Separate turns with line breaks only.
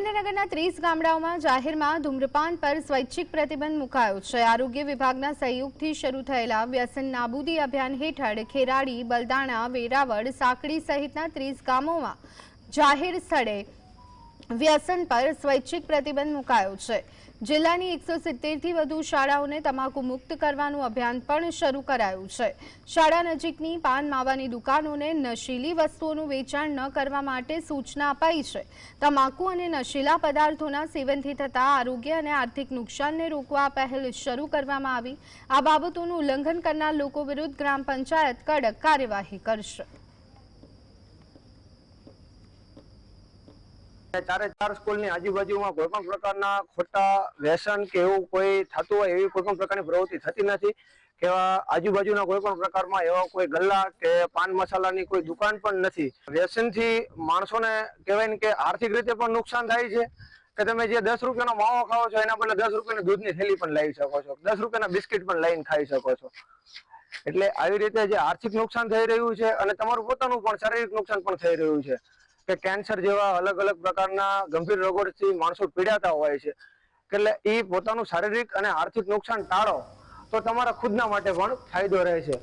સુરેન્દ્રનગરના 30 ગામડાઓમાં જાહેરમાં ધૂમ્રપાન પર સ્વૈચ્છિક પ્રતિબંધ મુકાયો છે। આરોગ્ય વિભાગના સહયોગથી શરૂ થયેલા વ્યસન નાબૂદી અભિયાન હેઠળ ખેરાડી, બલદાણા, વેરાવળ, સાંકડી સહિતના 30 ગામોમાં જાહેર સ્થળે વ્યસન પર સ્વૈચ્છિક પ્રતિબંધ મુકાયો છે। જિલ્લાની 170 થી વધુ શાળાઓને તમાકુ મુક્ત કરવાનું અભિયાન પણ શરૂ કરાયું છે। શાળા નજીકની પાન માવાની દુકાનોને નશીલી વસ્તુઓનું વેચાણ ન કરવા માટે સૂચના અપાઈ છે। તમાકુ અને નશીલા પદાર્થોના સેવનથી થતા આરોગ્ય અને આર્થિક નુકસાનને રોકવા પહેલ શરૂ કરવામાં આવી। આ બાબતોનું ઉલ્લંઘન કરનાર લોકો વિરુદ્ધ ગ્રામ પંચાયત કડક કાર્યવાહી કરશે।
चारे चार स्कूल ની આજુબાજુમાં કોઈ પણ પ્રકારના ખોટા વ્યસન કે એવું કોઈ થતું હોય એવી કોઈ પણ પ્રકારની પ્રવૃત્તિ થતી નથી કે આજુબાજુના કોઈ પણ પ્રકારમાં એવા કોઈ ગલ્લા કે પાન મસાલાની કોઈ દુકાન પણ નથી। વ્યસનથી માણસોને કહેવાય ને કે આર્થિક રીતે પણ નુકસાન થાય છે કે તમે જે 10 રૂપિયાનો માવો ખાઓ છો એના બદલે 10 રૂપિયાની દૂધની થેલી પણ લઈ શકો છો, 10 રૂપિયાના બિસ્કિટ પણ લઈને ખાઈ શકો છો। એટલે આવી રીતે જે આર્થિક નુકસાન થઈ રહ્યું છે અને તમારું પોતાનું પણ શારીરિક નુકસાન પણ થઈ રહ્યું છે કે કેન્સર જેવા અલગ અલગ પ્રકારના ગંભીર રોગોથી માણસો પીડાતા હોય છે। એટલે એ પોતાનું શારીરિક અને આર્થિક નુકસાન ટાળો તો તમારા ખુદના માટે પણ ફાયદો રહે છે।